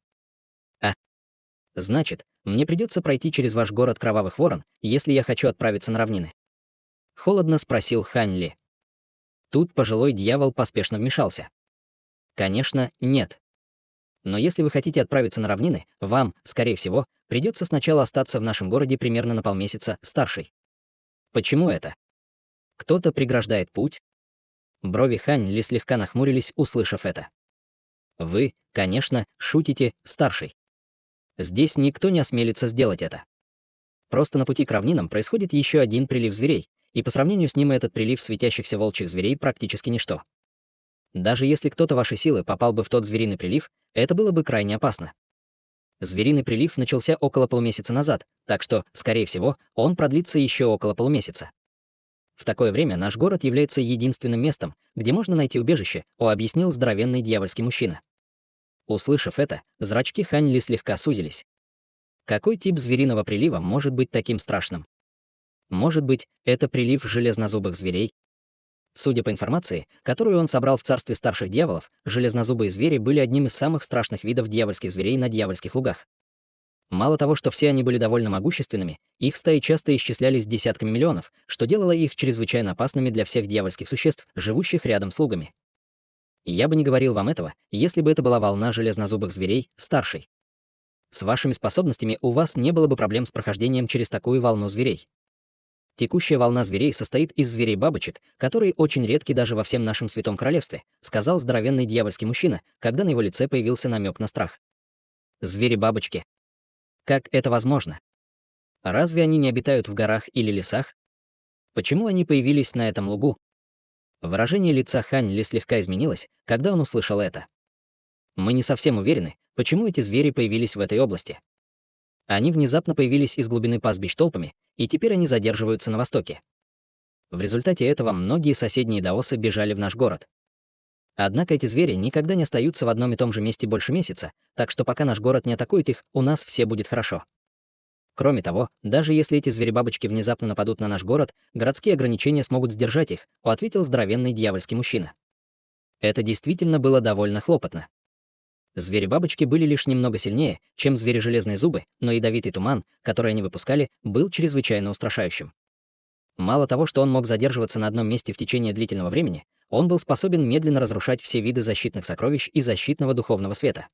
Значит, мне придется пройти через ваш город Кровавых Ворон, если я хочу отправиться на равнины?» Холодно спросил Хань Ли. Тут пожилой дьявол поспешно вмешался. «Конечно, нет. Но если вы хотите отправиться на равнины, вам, скорее всего, придется сначала остаться в нашем городе примерно на полмесяца, старший. Почему это? Кто-то преграждает путь?» Брови Хань Ли слегка нахмурились, услышав это. «Вы, конечно, шутите, старший. Здесь никто не осмелится сделать это. Просто на пути к равнинам происходит еще один прилив зверей, и по сравнению с ним этот прилив светящихся волчьих зверей практически ничто. Даже если кто-то вашей силы попал бы в тот звериный прилив, это было бы крайне опасно. Звериный прилив начался около полумесяца назад, так что, скорее всего, он продлится еще около полумесяца. В такое время наш город является единственным местом, где можно найти убежище, объяснил здоровенный дьявольский мужчина. Услышав это, зрачки Хань Ли слегка сузились. Какой тип звериного прилива может быть таким страшным? Может быть, это прилив железнозубых зверей? Судя по информации, которую он собрал в царстве старших дьяволов, железнозубые звери были одним из самых страшных видов дьявольских зверей на дьявольских лугах. Мало того, что все они были довольно могущественными, их стаи часто исчислялись десятками миллионов, что делало их чрезвычайно опасными для всех дьявольских существ, живущих рядом с лугами. Я бы не говорил вам этого, если бы это была волна железнозубых зверей, старшей. С вашими способностями у вас не было бы проблем с прохождением через такую волну зверей. Текущая волна зверей состоит из зверей-бабочек, которые очень редки даже во всем нашем святом королевстве, сказал здоровенный дьявольский мужчина, когда на его лице появился намек на страх. Звери-бабочки. Как это возможно? Разве они не обитают в горах или лесах? Почему они появились на этом лугу? Выражение лица Хань Ли слегка изменилось, когда он услышал это. Мы не совсем уверены, почему эти звери появились в этой области. Они внезапно появились из глубины пастбищ толпами, и теперь они задерживаются на востоке. В результате этого многие соседние даосы бежали в наш город. Однако эти звери никогда не остаются в одном и том же месте больше месяца, так что пока наш город не атакует их, у нас все будет хорошо. Кроме того, даже если эти звери-бабочки внезапно нападут на наш город, городские ограничения смогут сдержать их, ответил здоровенный дьявольский мужчина. Это действительно было довольно хлопотно. Звери-бабочки были лишь немного сильнее, чем звери-железные зубы, но ядовитый туман, который они выпускали, был чрезвычайно устрашающим. Мало того, что он мог задерживаться на одном месте в течение длительного времени, он был способен медленно разрушать все виды защитных сокровищ и защитного духовного света.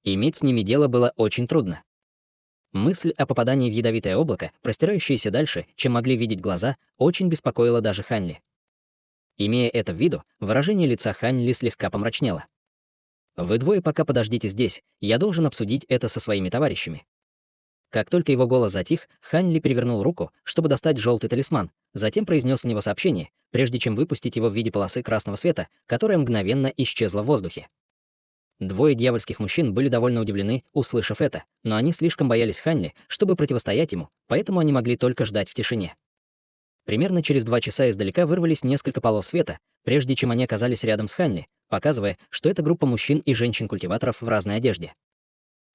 Иметь с ними дело было очень трудно. Мысль о попадании в ядовитое облако, простирающееся дальше, чем могли видеть глаза, очень беспокоила даже Хань Ли. Имея это в виду, выражение лица Хань Ли слегка помрачнело. «Вы двое пока подождите здесь, я должен обсудить это со своими товарищами». Как только его голос затих, Хань Ли перевернул руку, чтобы достать желтый талисман, затем произнес в него сообщение, прежде чем выпустить его в виде полосы красного света, которая мгновенно исчезла в воздухе. Двое дьявольских мужчин были довольно удивлены, услышав это, но они слишком боялись Хань Ли, чтобы противостоять ему, поэтому они могли только ждать в тишине. Примерно через 2 часа издалека вырвались несколько полос света, прежде чем они оказались рядом с Хань Ли, показывая, что это группа мужчин и женщин-культиваторов в разной одежде.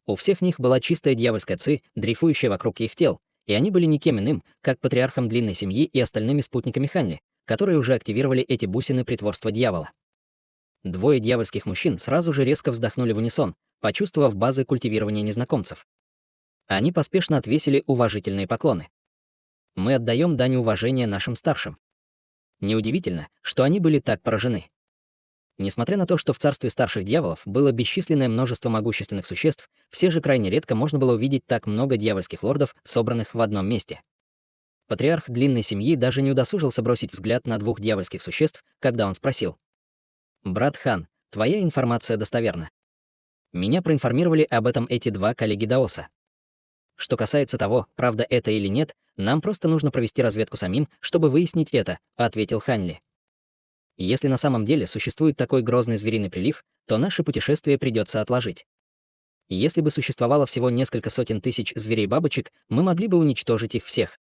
У всех них была чистая дьявольская ци, дрейфующая вокруг их тел, и они были никем иным, как патриархом длинной семьи и остальными спутниками Хань Ли, которые уже активировали эти бусины притворства дьявола. Двое дьявольских мужчин сразу же резко вздохнули в унисон, почувствовав базы культивирования незнакомцев. Они поспешно отвесили уважительные поклоны. Мы отдаем дань уважения нашим старшим. Неудивительно, что они были так поражены. Несмотря на то, что в царстве старших дьяволов было бесчисленное множество могущественных существ, все же крайне редко можно было увидеть так много дьявольских лордов, собранных в одном месте. Патриарх длинной семьи даже не удосужился бросить взгляд на 2 дьявольских существ, когда он спросил: «Брат Хан, твоя информация достоверна. Меня проинформировали об этом эти 2 коллеги Даоса. Что касается того, правда это или нет, нам просто нужно провести разведку самим, чтобы выяснить это», — ответил Хань Ли. «Если на самом деле существует такой грозный звериный прилив, то наше путешествие придется отложить. Если бы существовало всего несколько сотен тысяч зверей-бабочек, мы могли бы уничтожить их всех.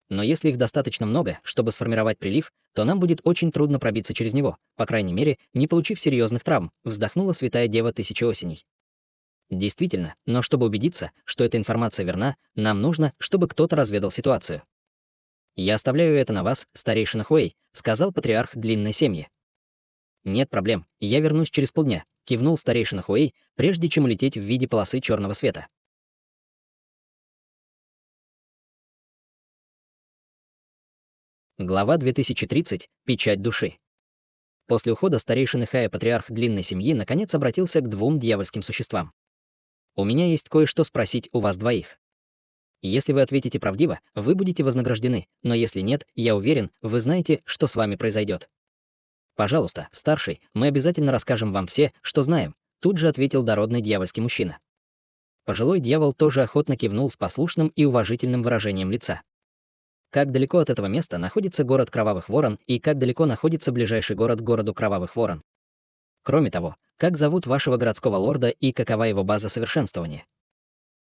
Но если их достаточно много, чтобы сформировать прилив, то нам будет очень трудно пробиться через него, по крайней мере, не получив серьезных травм», — вздохнула святая дева Тысячи Осеней. Действительно, но чтобы убедиться, что эта информация верна, нам нужно, чтобы кто-то разведал ситуацию. «Я оставляю это на вас, старейшина Хуэй», — сказал патриарх длинной семьи. «Нет проблем, я вернусь через полдня», — кивнул старейшина Хуэй, прежде чем улететь в виде полосы черного света. Глава 2030. Печать души. После ухода старейшины Хая патриарх длинной семьи наконец обратился к 2 дьявольским существам. «У меня есть кое-что спросить у вас двоих. Если вы ответите правдиво, вы будете вознаграждены, но если нет, я уверен, вы знаете, что с вами произойдет. Пожалуйста, старший, мы обязательно расскажем вам все, что знаем», — тут же ответил дородный дьявольский мужчина. Пожилой дьявол тоже охотно кивнул с послушным и уважительным выражением лица. «Как далеко от этого места находится город Кровавых Ворон и как далеко находится ближайший город к городу Кровавых Ворон?» Кроме того, как зовут вашего городского лорда и какова его база совершенствования?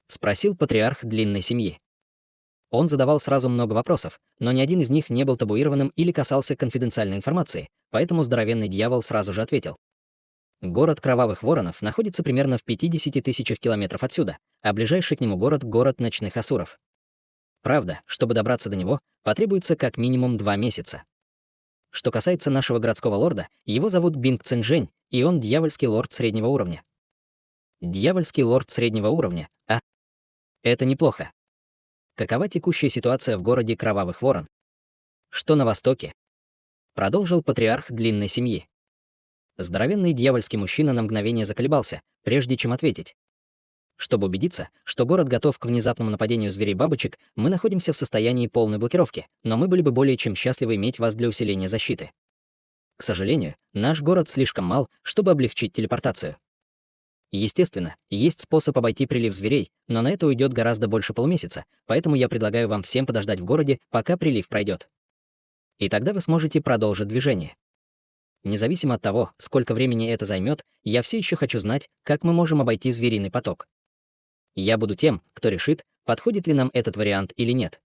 Спросил патриарх длинной семьи. Он задавал сразу много вопросов, но ни один из них не был табуированным или касался конфиденциальной информации, поэтому здоровенный дьявол сразу же ответил. Город Кровавых Воронов находится примерно в 50 тысячах километров отсюда, а ближайший к нему город — город Ночных Асуров. Правда, чтобы добраться до него, потребуется как минимум 2 месяца. Что касается нашего городского лорда, его зовут Бинг Цинжэнь, и он дьявольский лорд среднего уровня. Дьявольский лорд среднего уровня, а? Это неплохо. Какова текущая ситуация в городе Кровавых Ворон? Что на востоке? Продолжил патриарх длинной семьи. Здоровенный дьявольский мужчина на мгновение заколебался, прежде чем ответить. Чтобы убедиться, что город готов к внезапному нападению зверей-бабочек, мы находимся в состоянии полной блокировки, но мы были бы более чем счастливы иметь вас для усиления защиты. К сожалению, наш город слишком мал, чтобы облегчить телепортацию. Естественно, есть способ обойти прилив зверей, но на это уйдет гораздо больше полумесяца, поэтому я предлагаю вам всем подождать в городе, пока прилив пройдет. И тогда вы сможете продолжить движение. Независимо от того, сколько времени это займет, я все еще хочу знать, как мы можем обойти звериный поток. Я буду тем, кто решит, подходит ли нам этот вариант или нет.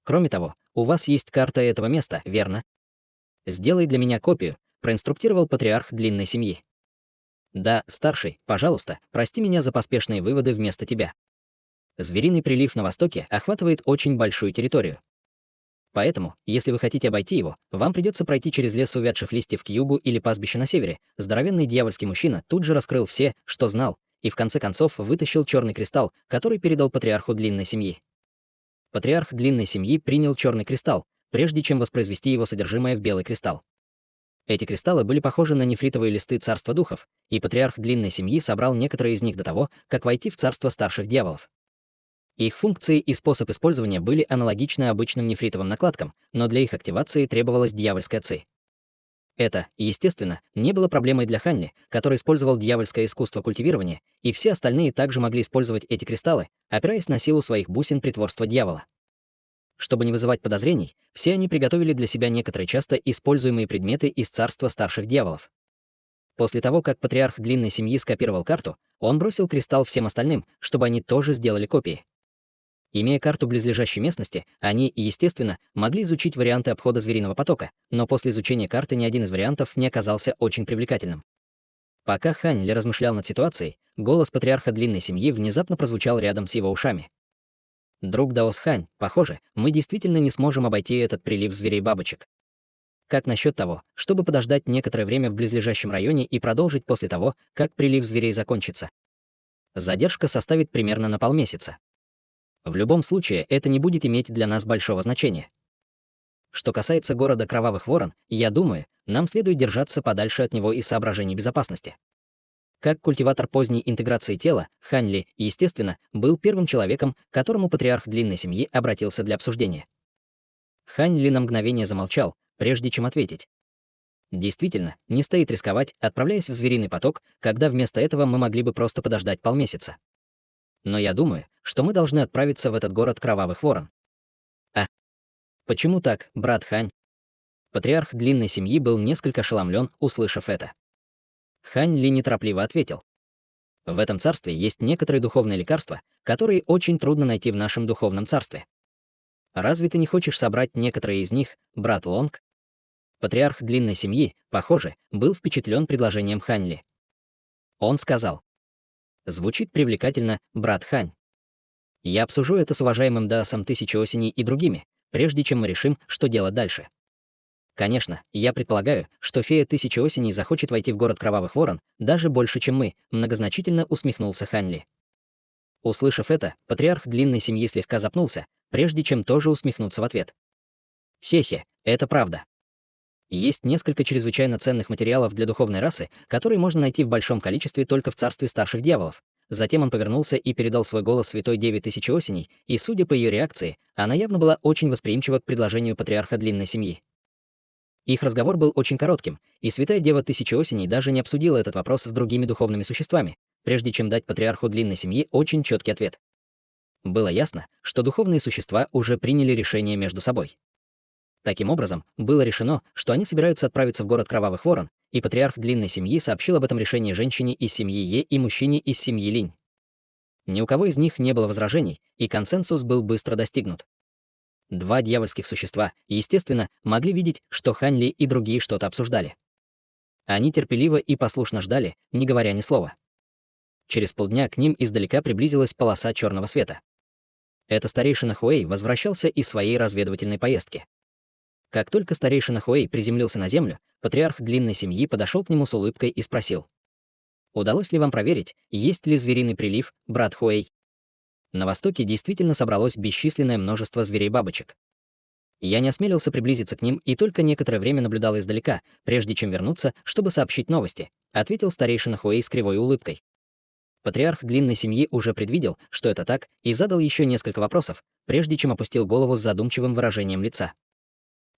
Кроме того, у вас есть карта этого места, верно? Сделай для меня копию, проинструктировал патриарх длинной семьи. Да, старший, пожалуйста, прости меня за поспешные выводы вместо тебя. Звериный прилив на востоке охватывает очень большую территорию. Поэтому, если вы хотите обойти его, вам придется пройти через лес увядших листьев к югу или пастбище на севере. Здоровенный дьявольский мужчина тут же раскрыл все, что знал, и в конце концов вытащил черный кристалл, который передал патриарху длинной семьи. Патриарх длинной семьи принял черный кристалл, прежде чем воспроизвести его содержимое в белый кристалл. Эти кристаллы были похожи на нефритовые листы царства духов, и патриарх длинной семьи собрал некоторые из них до того, как войти в царство старших дьяволов. Их функции и способ использования были аналогичны обычным нефритовым накладкам, но для их активации требовалась дьявольская ци. Это, естественно, не было проблемой для Ханли, который использовал дьявольское искусство культивирования, и все остальные также могли использовать эти кристаллы, опираясь на силу своих бусин притворства дьявола. Чтобы не вызывать подозрений, все они приготовили для себя некоторые часто используемые предметы из царства старших дьяволов. После того, как патриарх длинной семьи скопировал карту, он бросил кристалл всем остальным, чтобы они тоже сделали копии. Имея карту близлежащей местности, они, естественно, могли изучить варианты обхода звериного потока, но после изучения карты ни один из вариантов не оказался очень привлекательным. Пока Ханли размышлял над ситуацией, голос патриарха длинной семьи внезапно прозвучал рядом с его ушами. «Друг Даос Хань, похоже, мы действительно не сможем обойти этот прилив зверей-бабочек. Как насчет того, чтобы подождать некоторое время в близлежащем районе и продолжить после того, как прилив зверей закончится? Задержка составит примерно на полмесяца. В любом случае, это не будет иметь для нас большого значения. Что касается города Кровавых Ворон, я думаю, нам следует держаться подальше от него из соображений безопасности. Как культиватор поздней интеграции тела, Ханли, естественно, был первым человеком, к которому патриарх длинной семьи обратился для обсуждения. Ханли на мгновение замолчал, прежде чем ответить. Действительно, не стоит рисковать, отправляясь в звериный поток, когда вместо этого мы могли бы просто подождать полмесяца. Но я думаю, что мы должны отправиться в этот город Кровавых Ворон. А почему так, брат Хань? Патриарх длинной семьи был несколько ошеломлен, услышав это. Хань Ли неторопливо ответил. В этом царстве есть некоторые духовные лекарства, которые очень трудно найти в нашем духовном царстве. Разве ты не хочешь собрать некоторые из них, брат Лонг? Патриарх длинной семьи, похоже, был впечатлен предложением Хань Ли. Он сказал. Звучит привлекательно, брат Хань. Я обсужу это с уважаемым Даосом Тысячи Осеней и другими, прежде чем мы решим, что делать дальше. Конечно, я предполагаю, что фея Тысячи Осеней захочет войти в город Кровавых Ворон даже больше, чем мы, многозначительно усмехнулся Ханли. Услышав это, патриарх длинной семьи слегка запнулся, прежде чем тоже усмехнуться в ответ. Хе-хе, это правда. Есть несколько чрезвычайно ценных материалов для духовной расы, которые можно найти в большом количестве только в царстве старших дьяволов. Затем он повернулся и передал свой голос Святой Деве Тысячи Осеней, и, судя по ее реакции, она явно была очень восприимчива к предложению патриарха длинной семьи. Их разговор был очень коротким, и Святая Дева Тысячи Осеней даже не обсудила этот вопрос с другими духовными существами, прежде чем дать патриарху длинной семьи очень четкий ответ. Было ясно, что духовные существа уже приняли решение между собой. Таким образом, было решено, что они собираются отправиться в город Кровавых Ворон, и патриарх длинной семьи сообщил об этом решении женщине из семьи Е и мужчине из семьи Линь. Ни у кого из них не было возражений, и консенсус был быстро достигнут. Два дьявольских существа, естественно, могли видеть, что Хань Ли и другие что-то обсуждали. Они терпеливо и послушно ждали, не говоря ни слова. Через полдня к ним издалека приблизилась полоса черного света. Это старейшина Хуэй возвращался из своей разведывательной поездки. Как только старейшина Хуэй приземлился на землю, патриарх длинной семьи подошел к нему с улыбкой и спросил: «Удалось ли вам проверить, есть ли звериный прилив, брат Хуэй?» На востоке действительно собралось бесчисленное множество зверей-бабочек. Я не осмелился приблизиться к ним и только некоторое время наблюдал издалека, прежде чем вернуться, чтобы сообщить новости, ответил старейшина Хуэй с кривой улыбкой. Патриарх длинной семьи уже предвидел, что это так, и задал еще несколько вопросов, прежде чем опустил голову с задумчивым выражением лица.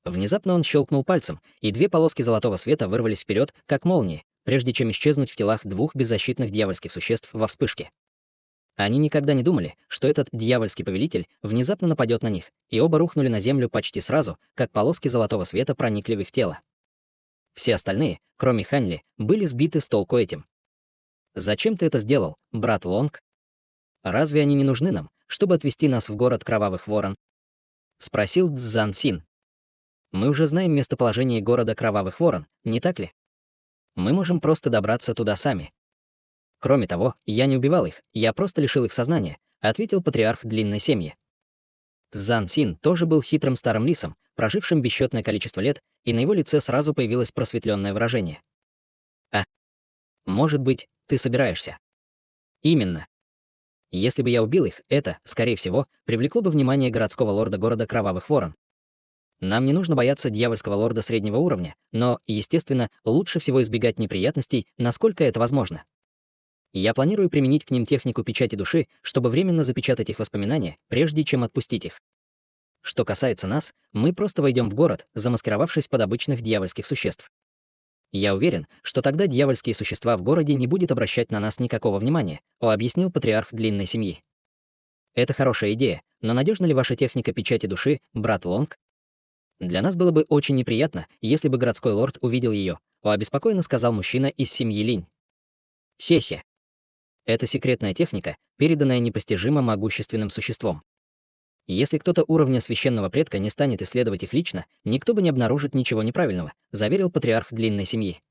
Внезапно он щелкнул пальцем, и две полоски золотого света вырвались вперед, как молнии, прежде чем исчезнуть в телах двух беззащитных дьявольских существ во вспышке. Они никогда не думали, что этот дьявольский повелитель внезапно нападет на них, и оба рухнули на землю почти сразу, как полоски золотого света проникли в их тело. Все остальные, кроме Ханьли, были сбиты с толку этим. «Зачем ты это сделал, брат Лонг? Разве они не нужны нам, чтобы отвезти нас в город Кровавых Ворон?» — спросил Цзан Син. «Мы уже знаем местоположение города Кровавых Ворон, не так ли? Мы можем просто добраться туда сами». «Кроме того, я не убивал их, я просто лишил их сознания», — ответил патриарх длинной семьи. Цзан Син тоже был хитрым старым лисом, прожившим бесчетное количество лет, и на его лице сразу появилось просветленное выражение. «А, может быть, ты собираешься?» «Именно. Если бы я убил их, это, скорее всего, привлекло бы внимание городского лорда города Кровавых Ворон. Нам не нужно бояться дьявольского лорда среднего уровня, но, естественно, лучше всего избегать неприятностей, насколько это возможно. Я планирую применить к ним технику печати души, чтобы временно запечатать их воспоминания, прежде чем отпустить их. Что касается нас, мы просто войдем в город, замаскировавшись под обычных дьявольских существ. Я уверен, что тогда дьявольские существа в городе не будут обращать на нас никакого внимания, объяснил патриарх длинной семьи. Это хорошая идея, но надежна ли ваша техника печати души, брат Лонг? Для нас было бы очень неприятно, если бы городской лорд увидел ее, обеспокоенно сказал мужчина из семьи Линь. Хе-хе. Это секретная техника, переданная непостижимо могущественным существом. Если кто-то уровня священного предка не станет исследовать их лично, никто бы не обнаружит ничего неправильного, заверил патриарх длинной семьи.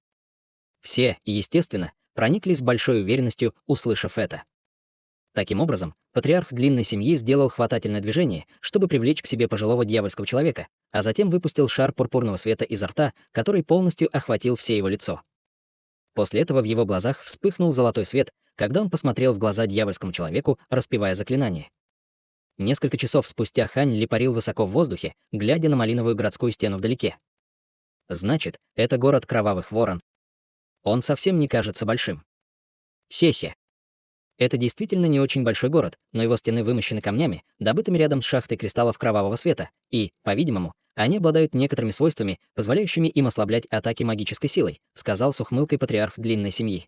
Все, естественно, прониклись большой уверенностью, услышав это. Таким образом, патриарх длинной семьи сделал хватательное движение, чтобы привлечь к себе пожилого дьявольского человека, а затем выпустил шар пурпурного света изо рта, который полностью охватил все его лицо. После этого в его глазах вспыхнул золотой свет, когда он посмотрел в глаза дьявольскому человеку, распевая заклинание. Несколько часов спустя Хань Ли парил высоко в воздухе, глядя на малиновую городскую стену вдалеке. Значит, это город Кровавых Ворон. Он совсем не кажется большим. Хе-хе. Это действительно не очень большой город, но его стены вымощены камнями, добытыми рядом с шахтой кристаллов кровавого света, и, по-видимому, они обладают некоторыми свойствами, позволяющими им ослаблять атаки магической силой, сказал с ухмылкой патриарх длинной семьи.